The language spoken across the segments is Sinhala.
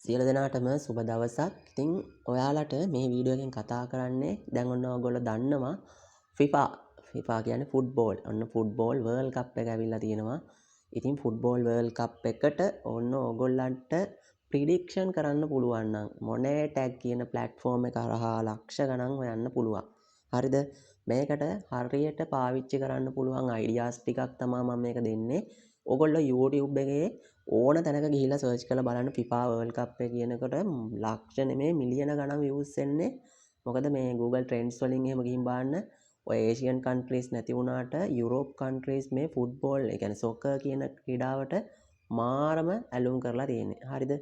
සියලු දෙනාටම සුබ දවසක්. ඉතින් ඔයාලට මේ වීඩියෝ එකෙන් කතා කරන්නේ දැන් ඔන්න ඔයගොල්ලෝ දන්නවා FIFA කියන්නේ ෆුට්බෝල්. ඔන්න ෆුට්බෝල් වර්ල්ඩ් කප් එක ඇවිල්ලා තියෙනවා. ඉතින් ෆුට්බෝල් වර්ල්ඩ් කප් එකට ඔන්න ඔයගොල්ලන්ට ප්‍රිඩික්ෂන් කරන්න පුළුවන් නම් මොනේ ටැග් කියන ප්ලැට්ෆෝම් එක හරහා ලක්ෂ ගණන් හොයන්න පුළුවන්. හරිද? මේකට හරියට පාවිච්චි කරන්න පුළුවන් අයිඩියාස් ටිකක් තමයි මම මේක දෙන්නේ. ඔයගොල්ලෝ YouTube එකේ ඕන තැනක ගිහිල්ලා සර්ච් කරලා බලන්න FIFA World Cup එක කියනකොට ලක්ෂ නෙමෙයි මිලියන ගණන් views එන්නේ. මොකද මේ Google Trends වලින් එහෙම ගිහින් බලන්න ඔය ඒෂියන් countries නැති වුණාට යුරෝප් countries මේ ෆුට්බෝල් ඒ කියන්නේ සොකර් කියන ක්‍රීඩාවට මාරම ඇලුම් කරලා තියෙන්නේ. හරිද?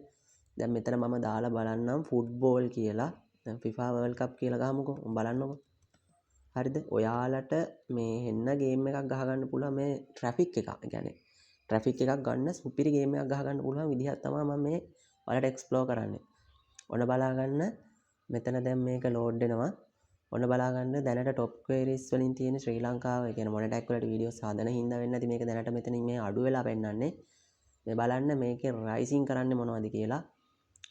දැන් මෙතන මම දාලා බලන්නම් ෆුට්බෝල් කියලා. දැන් FIFA World Cup කියලා ගහමුකෝ. බලන්නකෝ. හරිද? ඔයාලට මේ හෙන්න ගේම් එකක් ගහගන්න පුළුවන් මේ ට්‍රැෆික් එකක්. ඒ කියන්නේ ට්‍රැෆික් එකක් ගන්න සුපිරි ගේම් එකක් ගහගන්න පුළුවන් විදිහක් තමයි මම මේ ඔයාලට එක්ස්ප්ලෝර් කරන්නේ. ඔන්න බලා ගන්න. මෙතන දැන් මේක ලෝඩ් වෙනවා. ඔන්න බලා ගන්න දැනට টপ queries වලින් තියෙන ශ්‍රී ලංකාව ඒ කියන්නේ මොන ටැග් වලට වීඩියෝස් හදන හින්දා වෙන්නේ නැති මේක දැනට මෙතනින් මේ අඩු වෙලා පෙන්නන්නේ. මේ බලන්න මේකේ රයිසින් කරන්නේ මොනවද කියලා.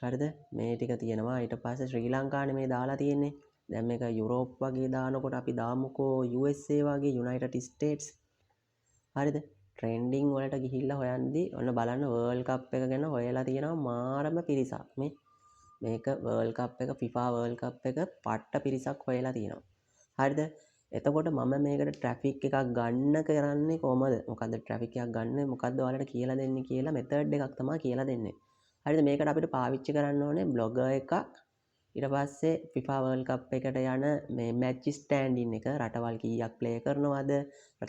හරිද? මේ ටික තියෙනවා. ඊට පස්සේ ශ්‍රී ලංකාවේ මේ දාලා තියෙන්නේ. දැන් මේක යුරෝප් වගේ දානකොට අපි දාමුකෝ USA වගේ United States. හරිද? ට්‍රෙන්ඩිං වලට ගිහිල්ලා හොයන්දී ඔන්න බලන්න වර්ල්ඩ් කප් එක ගැන හොයලා තියෙනවා මාරම පිරිසක්. මේක වර්ල්ඩ් කප් එක FIFA වර්ල්ඩ් කප් එක පට්ට පිරිසක් හොයලා තියෙනවා. හරිද? එතකොට මම මේකට ට්‍රැෆික් එකක් ගන්න කරන්නේ කොහමද? මොකද්ද ට්‍රැෆික් එකක් ගන්න මොකද්ද ඔයාලට කියලා දෙන්නේ කියලා මෙතඩ් එකක් තමයි කියලා දෙන්නේ. හරිද? මේකට අපිට පාවිච්චි කරන්න ඕනේ බ්ලොගර් එකක්. ඊට පස්සේ FIFA වර්ල්ඩ් කප් එකට යන මේ මැච් ස්ටෑන්ඩින් එක රටවල් කීයක් ප්ලේ කරනවද?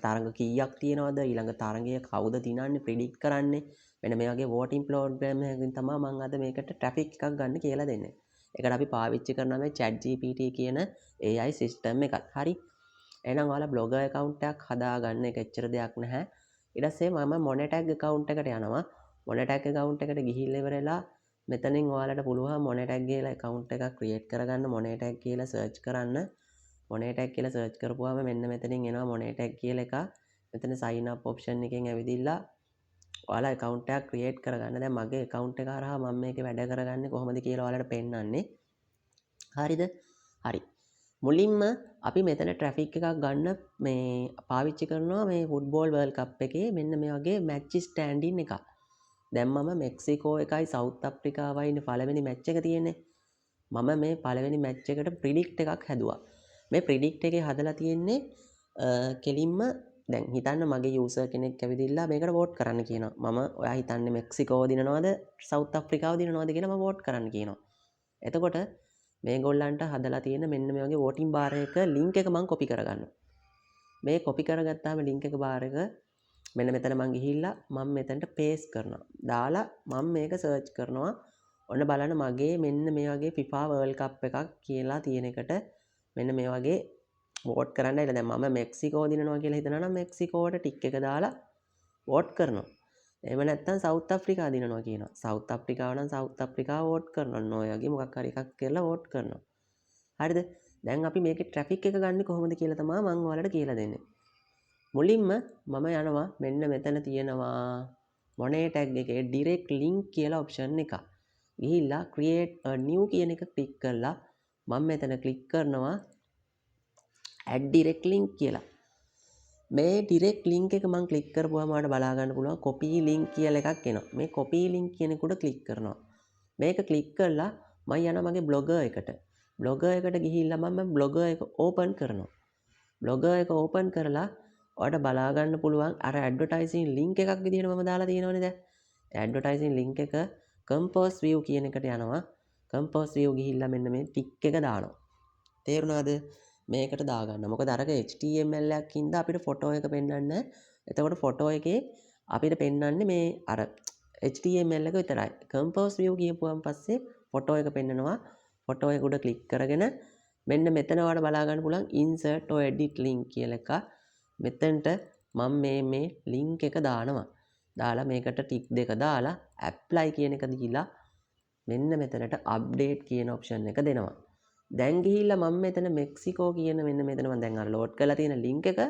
තරඟ කීයක් තියෙනවද? ඊළඟ තරඟය කවුද දිනන්නේ ප්‍රෙඩික්ට් කරන්නේ? මෙන්න මේ වගේ වෝටින් ප්‍රෝග්‍රෑම් එකකින් තමයි මම අද මේකට ට්‍රැෆික් එකක් ගන්න කියලා දෙන්නේ. ඒකට අපි පාවිච්චි කරනවා මේ ChatGPT කියන AI සිස්ටම් එකක්. හරි. එහෙනම් ඔයාලා බ්ලොගර් account එකක් හදාගන්න එක එච්චර දෙයක් නැහැ. ඊට පස්සේ මම මොනෙටැග් account එකට යනවා. මොනෙටැග් account එකට ගිහිල්ලා ඉවරලා මෙතනින් ඔයාලට පුළුවන් මොනෙටැග් කියලා account එකක් create කරගන්න මොනෙටැග් කියලා search කරන්න. මොනෙටැග් කියලා search කරපුවාම මෙන්න මෙතනින් එනවා මොනෙටැග් කියලා එක. මෙතන sign up option එකෙන් ඇවිදිලා ඔයාලා account එකක් create කරගන්න. දැන් මගේ account එක හරහා මම මේකේ වැඩ කරගන්නේ කොහොමද කියලා ඔයාලට පෙන්නන්නේ. හරිද? හරි. මුලින්ම අපි මෙතන ට්‍රැෆික් එකක් ගන්න මේ පාවිච්චි කරනවා මේ ෆුට්බෝල් වර්ල්ඩ් කප් එකේ මෙන්න මේ වගේ මැච් ස්ටෑන්ඩින් එකක්. දැන් මම මෙක්සිකෝ එකයි සවුත් අප්‍රිකාවයි ඉන්නේ පළවෙනි මැච් එක තියෙන්නේ. මම මේ පළවෙනි මැච් එකට ප්‍රිඩික්ට් එකක් හැදුවා. මේ ප්‍රිඩික්ට් එකේ හදලා තියෙන්නේ කෙලින්ම දැන් හිතන්න මගේ යූසර් කෙනෙක් ඇවිදිලා මේකට වෝට් කරන්න කියනවා. මම ඔයා හිතන්නේ මෙක්සිකෝ දිනනවද සවුත් අප්‍රිකාව දිනනවද කියලා මම වෝට් කරන්න කියනවා. එතකොට මේගොල්ලන්ට හදලා තියෙන මෙන්න මේ වගේ වෝටින් බාර් එක ලින්ක් එක මම කොපි කරගන්නවා. මේ කොපි කරගත්තාම ලින්ක් එක බාර් එක මෙන්න මෙතන මම ගිහිල්ලා මම මෙතනට පේස්ට් කරනවා. දාලා මම මේක සර්ච් කරනවා. ඔන්න බලන්න මගේ මෙන්න මේ වගේ FIFA World Cup එකක් කියලා තියෙන එකට මෙන්න මේ වගේ වෝට් කරන්න ඉල දැන් මම මෙක්සිකෝ දිනනවා කියලා හිතනවා නම් මෙක්සිකෝට ටික් එක දාලා වෝට් කරනවා. එහෙම නැත්නම් සවුත් අප්‍රිකා දිනනවා කියනවා. සවුත් අප්‍රිකාව නම් සවුත් අප්‍රිකාව වෝට් කරනවා. ඔන්න ඔය වගේ මොකක් හරි එකක් කරලා වෝට් කරනවා. හරිද? දැන් අපි මේකේ ට්‍රැෆික් එක ගන්න කොහොමද කියලා තමයි මම ඔයාලට කියලා දෙන්නේ. මුලින්ම මම යනවා මෙන්න මෙතන තියෙනවා මොනේ ටැග් එකේ direct link කියලා option එක. ගිහිල්ලා create a new කියන එක ක්ලික් කරලා මම මෙතන ක්ලික් කරනවා add direct link කියලා. මේ direct link එක මම ක්ලික් කරපුවාම ඔයාලට බලා ගන්න පුළුවන් copy link කියලා එකක් එනවා. මේ copy link කියන එකට ක්ලික් කරනවා. මේක ක්ලික් කරලා මම යනවා මගේ blogger එකට. blogger එකට ගිහිල්ලා මම blogger එක open කරනවා. blogger එක open කරලා ඔයාලට බලා ගන්න පුළුවන් අර ඇඩ්වර්ටයිසින් ලින්ක් එකක් විදිහට මම දාලා තියෙනවනේ දැන්. ඇඩ්වර්ටයිසින් ලින්ක් එක compose view කියන එකට යනවා. compose view ගිහිල්ලා මෙන්න මේ ටික් එක දානවා. තේරුණාද? මේකට දාගන්න. මොකද අරක HTML එකක් හින්දා අපිට ෆොටෝ එක පෙන්වන්නේ. එතකොට ෆොටෝ එකේ අපිට පෙන්වන්නේ මේ අර HTML එක විතරයි. compose view කියපුවාන් පස්සේ ෆොටෝ එක පෙන්නනවා. ෆොටෝ එක උඩ ක්ලික් කරගෙන මෙන්න මෙතන ඔයාලට බලා ගන්න පුළුවන් insert or edit link කියලා එකක්. මෙතනට මම මේ ලින්ක් එක දානවා. දාලා මේකට ටික් දෙක දාලා apply කියන එක දීලා මෙන්න මෙතනට update කියන option එක දෙනවා. දැන් ගිහිල්ලා මම මෙතන මෙක්සිකෝ කියන මෙන්න මෙතන මම දැන් අර load කරලා තියෙන link එක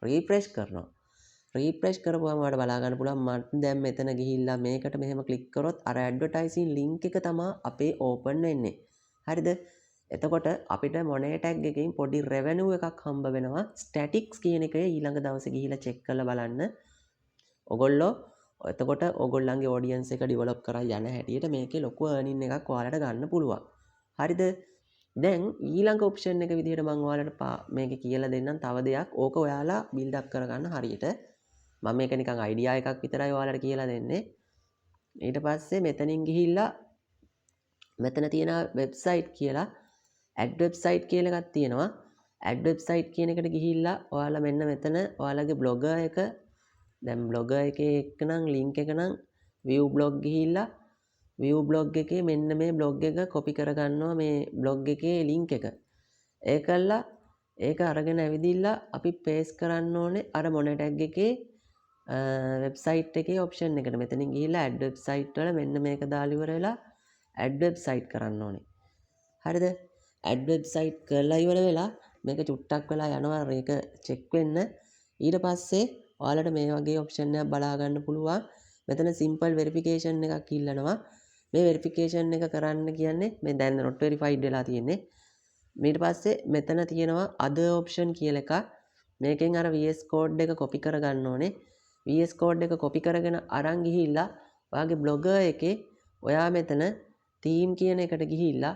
refresh කරනවා. රීෆ්‍රෙෂ් කරපුවම ඔයාලට බලා ගන්න පුළුවන් මම දැන් මෙතන ගිහිල්ලා මේකට මෙහෙම ක්ලික් කරොත් අර ඇඩ්වර්ටයිසින් ලින්ක් එක තමයි අපේ ඕපන් වෙන්නේ. හරිද? එතකොට අපිට මොනේ ටැග් එකකින් පොඩි රෙවෙනියු එකක් හම්බ වෙනවා. ස්ටැටික්ස් කියන එක ඊළඟ දවසේ ගිහිල්ලා චෙක් කරලා බලන්න. ඔගොල්ලෝ එතකොට ඔගොල්ලන්ගේ ඔඩියන්ස් එක ඩෙවලොප් කරලා යන හැටියට මේකේ ලොකු earning එකක් ඔයාලට ගන්න පුළුවන්. හරිද? දැන් ඊළඟ ඔප්ෂන් එක විදිහට මම ඔයාලට මේක කියලා දෙන්නම් තව දෙයක්. ඕක ඔයාලා බිල්ඩ් අප් කරගන්න හරියට. මම මේක නිකන් අයිඩියා එකක් විතරයි ඔයාලට කියලා දෙන්නේ. ඊට පස්සේ මෙතනින් ගිහිල්ලා මෙතන තියෙන වෙබ්සයිට් කියලා ඇඩ් වෙබ්සයිට් කියලා එකක් තියෙනවා. ඇඩ් වෙබ්සයිට් කියන එකට ගිහිල්ලා ඔයාලා මෙන්න මෙතන ඔයාලගේ බ්ලොගර් එක දැන් බ්ලොගර් එකේ එක්කනම් ලින්ක් එක නම් view blog ගිහිල්ලා view blog එකේ මෙන්න මේ blog එක copy කරගන්නවා මේ blog එකේ link එක. ඒකල්ලා ඒක අරගෙන ඇවිදිලා අපි paste කරන්න ඕනේ අර මොන tag එකේ වෙබ්සයිට් එකේ ඔප්ෂන් එකට. මෙතනින් ගිහිල්ලා ඇඩ් වෙබ්සයිට් වල මෙන්න මේක දාලා ඉවර වෙලා ඇඩ් වෙබ්සයිට් කරන්න ඕනේ. හරිද? ඇඩ් වෙබ්සයිට් කරලා ඉවර වෙලා මේක චුට්ටක් වෙලා යනවා මේක චෙක් වෙන්න. ඊට පස්සේ ඔයාලට මේ වගේ ඔප්ෂන් එකක් බලා ගන්න පුළුවන්. මෙතන සිම්පල් වෙරිෆිකේෂන් එකක් ඉල්ලනවා. මේ වෙරිෆිකේෂන් එක කරන්න කියන්නේ මේ දැන් not verified වෙලා තියෙන්නේ. ඊට පස්සේ මෙතන තියෙනවා other option කියලා එකක්. මේකෙන් අර VS code එක copy කරගන්න ඕනේ. VS code එක copy කරගෙන අරන් ගිහිල්ලා ඔයාගේ blogger එකේ ඔයා මෙතන theme කියන එකට ගිහිල්ලා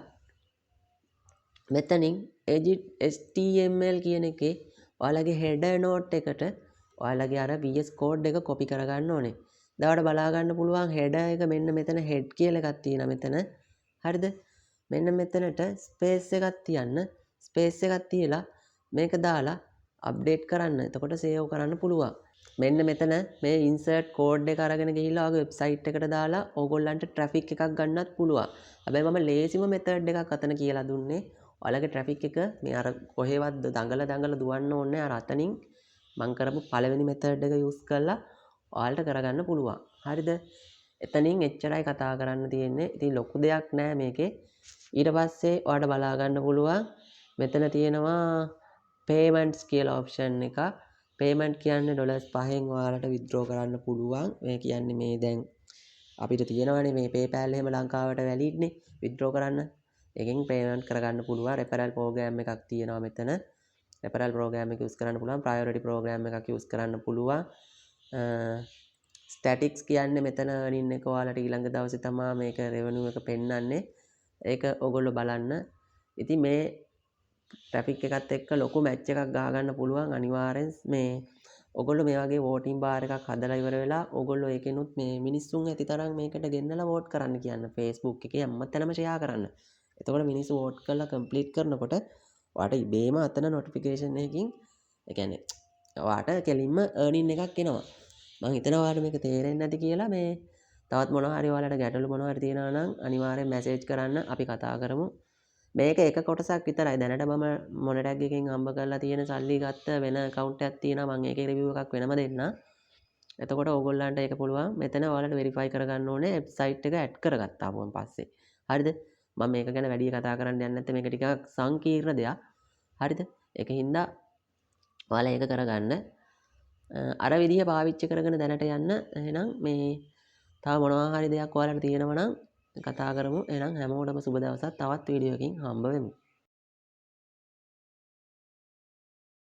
මෙතනින් edit HTML කියන එකේ ඔයාලගේ header note එකට ඔයාලගේ අර VS code එක copy කරගන්න ඕනේ. දැන් බලා ගන්න පුළුවන් header එක මෙන්න මෙතන head කියලා එකක් තියෙනවා මෙතන. හරිද? මෙන්න මෙතනට space එකක් තියන්න. space එකක් තියලා මේක දාලා update කරන්න. එතකොට save කරන්න පුළුවන්. මෙන්න මෙතන මේ insert code එක අරගෙන ගිහිල්ලා ඔයාගේ website එකට දාලා ඕගොල්ලන්ට traffic එකක් ගන්නත් පුළුවන්. හැබැයි මම ලේසිම method එකක් අතන කියලා දුන්නේ. ඔයාලගේ traffic එක මේ අර කොහෙවත් දඟල දුවන්න ඕනේ අර අතනින් මම කරපු පළවෙනි method එක use කරලා ඔයාලට කරගන්න පුළුවන්. හරිද? එතනින් එච්චරයි කතා කරන්න තියෙන්නේ. ඉතින් ලොකු දෙයක් නෑ මේකේ. ඊට පස්සේ ඔයාලට බලා ගන්න පුළුවන් මෙතන තියෙනවා payments කියලා option එක. payment කියන්නේ $5න් ඔයාලට withdraw කරන්න පුළුවන්. මේ කියන්නේ මේ දැන් අපිට තියෙනවානේ මේ PayPal එහෙම ලංකාවට වැලිඩ්නේ withdraw කරන්න. එකෙන් payment කරගන්න පුළුවන්. referral program එකක් තියෙනවා මෙතන. referral program එක use කරන්න පුළුවන්. priority program එකක් use කරන්න පුළුවන්. statics කියන්නේ මෙතන earning එක ඔයාලට ඊළඟ දවසේ තමයි මේක revenue එක පෙන්වන්නේ. ඒක ඔයගොල්ලෝ බලන්න. ඉතින් මේ traffic එකත් එක්ක ලොකු match එකක් ගහ ගන්න පුළුවන් අනිවාර්යෙන් මේ ඔයගොල්ලෝ මේ වගේ voting bar එකක් හදලා ඉවර වෙලා ඔයගොල්ලෝ ඒකෙනුත් මේ මිනිස්සුන් ඇති තරම් මේකට ගෙන්නලා vote කරන්න කියන්න Facebook එකේ හැමතැනම share කරන්න. එතකොට මිනිස්සු vote කරලා complete කරනකොට ඔයාට ඉබේම අතන notification එකකින් ඒ කියන්නේ ඔයාට කෙලින්ම earning එකක් එනවා. මම හිතනවා ඔයාලට මේක තේරෙන්නේ නැති කියලා මේ තවත් මොනවා හරි ඔයාලට ගැටලු මොනවා හරි තියෙනවා නම් අනිවාර්යෙන් message කරන්න අපි කතා කරමු. මේක එක කොටසක් විතරයි. දැනට මම මොනටැග් එකෙන් හම්බ කරලා තියෙන සල්ලි ගත්ත වෙන account එකක් තියෙනවා. මම ඒකේ review එකක් වෙනම දෙන්නම්. එතකොට ඕගොල්ලන්ට ඒක පුළුවන්. මෙතන ඔයාලට verify කරගන්න ඕනේ website එක add කරගත්තාම පස්සේ. හරිද? මම මේක ගැන වැඩි කතා කරන්න යන්නේ නැත්නම් මේක ටිකක් සංකීර්ණ දෙයක්. හරිද? ඒකින්ද ඔයාලා ඒක කරගන්න. අර විදිහ පාවිච්චි කරගෙන දැනට යන්න. එහෙනම් මේ තව මොනවා හරි දෙයක් ඔයාලට තියෙනවා නම් කතා කරමු. එහෙනම් හැමෝටම සුබ දවසක්. තවත් වීඩියෝ එකකින් හම්බ වෙමු.